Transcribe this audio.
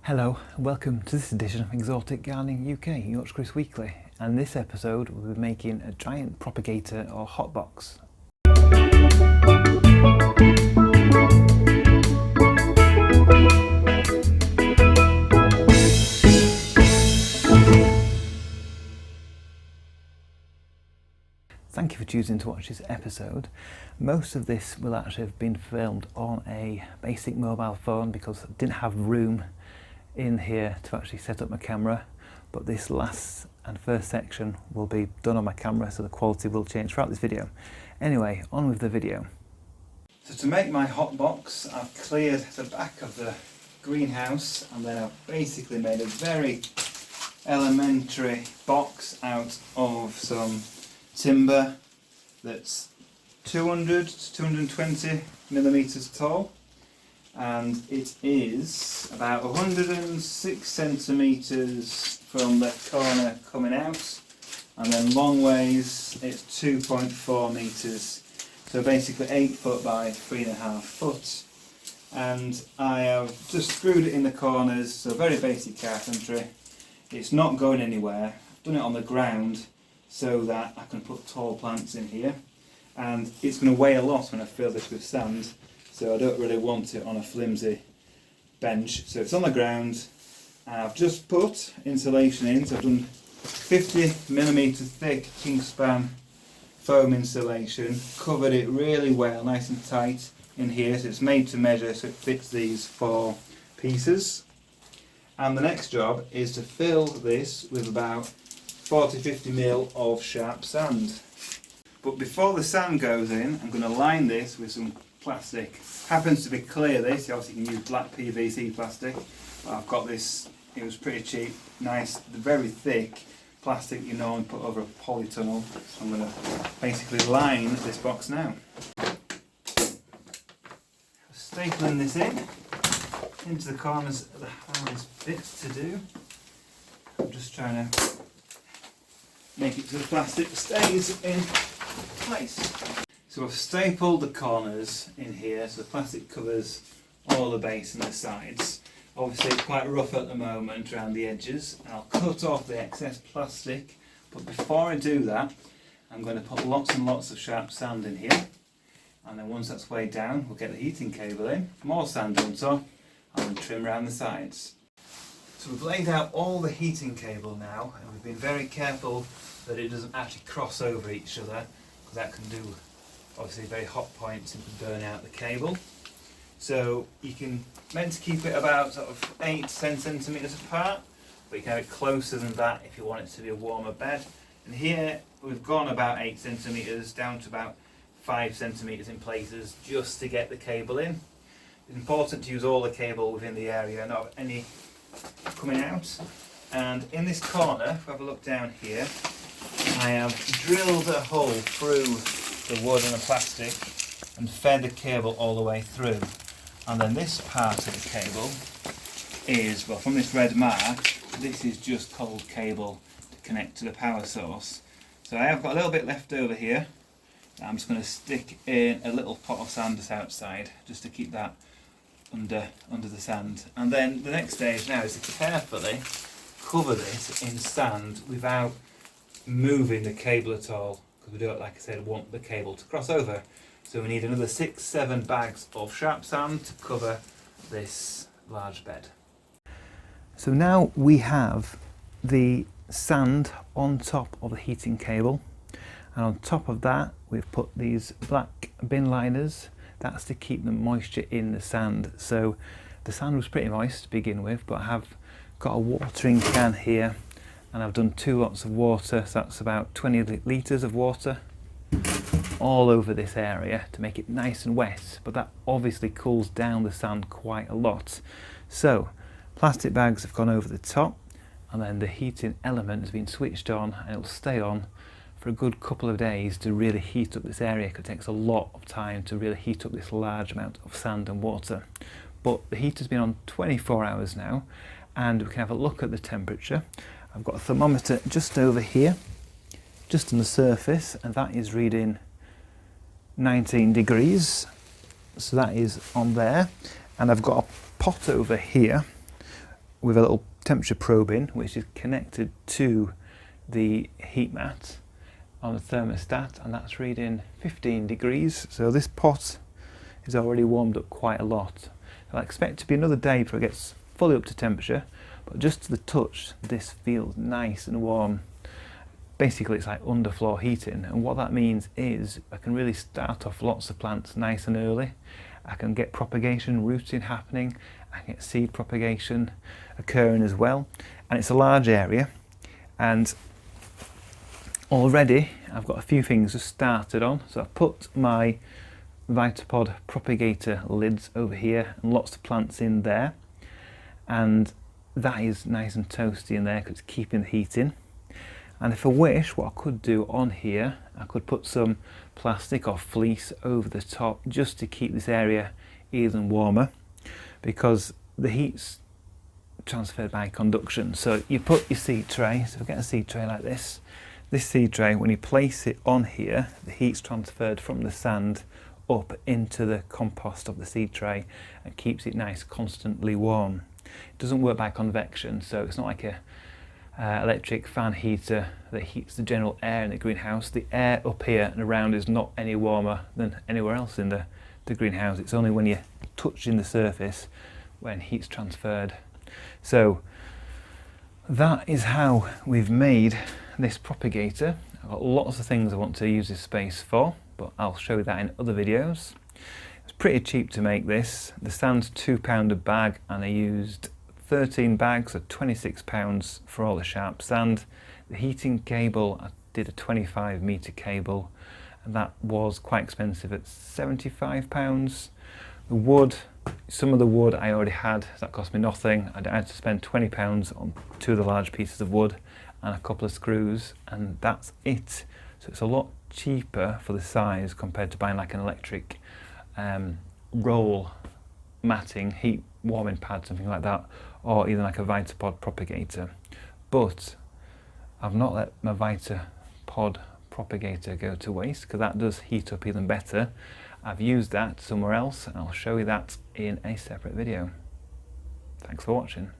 Hello, and welcome to this edition of Exotic Gardening UK, Yorkshire Kris Weekly, and this episode we'll be making a giant propagator or hotbox. Thank you for choosing to watch this episode. Most of this will actually have been filmed on a basic mobile phone because I didn't have room in here to actually set up my camera, but this last and first section will be done on my camera, so the quality will change throughout this video. Anyway, on with the video. So to make my hot box, I've cleared the back of the greenhouse and then I've basically made a very elementary box out of some timber that's 200 to 220 millimeters tall, and it is about 106 centimeters from the corner coming out, and then long ways it's 2.4 meters, so basically 8 foot by 3.5 foot. And I have just screwed it in the corners, so very basic carpentry. It's not going anywhere. I've done it on the ground so that I can put tall plants in here, and it's going to weigh a lot when I fill this with sand, so I don't really want it on a flimsy bench. So it's on the ground, and I've just put insulation in. So I've done 50mm thick Kingspan foam insulation, covered it really well, nice and tight in here, so it's made to measure, so it fits these 4 pieces. And the next job is to fill this with about 40-50mm of sharp sand. But before the sand goes in, I'm going to line this with some plastic. Happens to be clear, this, you obviously can use black PVC plastic, but I've got this, it was pretty cheap, nice, very thick plastic you normally put over a polytunnel. So I'm going to basically line this box now. Stapling this into the corners of the hardest bits to do. I'm just trying to make it so the plastic stays in place. So I've stapled the corners in here, so the plastic covers all the base and the sides. Obviously it's quite rough at the moment around the edges, and I'll cut off the excess plastic, but before I do that I'm going to put lots and lots of sharp sand in here, and then once that's weighed down we'll get the heating cable in, more sand on top, and then trim around the sides. So we've laid out all the heating cable now, and we've been very careful that it doesn't actually cross over each other, because that can do obviously very hot points and burn out the cable. So you can meant to keep it about sort of 8 to 10 centimeters apart, but you can have it closer than that if you want it to be a warmer bed. And here we've gone about 8 centimeters down to about 5 centimeters in places, just to get the cable in. It's important to use all the cable within the area, not any coming out. And in this corner, if we have a look down here, I have drilled a hole through the wood and the plastic and fed the cable all the way through. And then this part of the cable is, well, from this red mark, this is just cold cable to connect to the power source. So I have got a little bit left over here. I'm just going to stick in a little pot of sand just outside, just to keep that under the sand. And then the next stage now is to carefully cover this in sand without moving the cable at all, because we don't, like I said, want the cable to cross over. So we need another 6-7 bags of sharp sand to cover this large bed. So now we have the sand on top of the heating cable, and on top of that we've put these black bin liners. That's to keep the moisture in the sand. So the sand was pretty moist to begin with, but I have got a watering can here, and I've done 2 lots of water, so that's about 20 litres of water all over this area to make it nice and wet, but that obviously cools down the sand quite a lot. So plastic bags have gone over the top, and then the heating element has been switched on, and it'll stay on for a good couple of days to really heat up this area, because it takes a lot of time to really heat up this large amount of sand and water. But the heater's been on 24 hours now, and we can have a look at the temperature. I've got a thermometer just over here, just on the surface, and that is reading 19 degrees. So that is on there. And I've got a pot over here with a little temperature probe in, which is connected to the heat mat on the thermostat, and that's reading 15 degrees. So this pot is already warmed up quite a lot. So I expect it to be another day before it gets fully up to temperature, but just to the touch, this feels nice and warm. Basically it's like underfloor heating, and what that means is I can really start off lots of plants nice and early. I can get propagation, rooting happening, I can get seed propagation occurring as well, and it's a large area, and already I've got a few things just started on. So I've put my Vitapod propagator lids over here and lots of plants in there, and that is nice and toasty in there because it's keeping the heat in. And if I wish, what I could do on here, I could put some plastic or fleece over the top just to keep this area even warmer, because the heat's transferred by conduction. So you put your seed tray, so get a seed tray like this. This seed tray, when you place it on here, the heat's transferred from the sand up into the compost of the seed tray and keeps it nice, constantly warm. It doesn't work by convection, so it's not like a electric fan heater that heats the general air in the greenhouse. The air up here and around is not any warmer than anywhere else in the greenhouse. It's only when you're touching the surface when heat's transferred. So that is how we've made this propagator. I've got lots of things I want to use this space for, but I'll show you that in other videos. It's pretty cheap to make this. The sand's £2 a bag, and I used 13 bags of £26 for all the sharp sand. The heating cable, I did a 25-metre cable, and that was quite expensive at £75. The wood, some of the wood I already had, so that cost me nothing. I had to spend £20 on 2 of the large pieces of wood and a couple of screws, and that's it. So it's a lot cheaper for the size compared to buying like an electric roll matting, heat warming pad, something like that, or even like a Vitapod propagator. But I've not let my Vitapod propagator go to waste, because that does heat up even better. I've used that somewhere else, and I'll show you that in a separate video. Thanks for watching.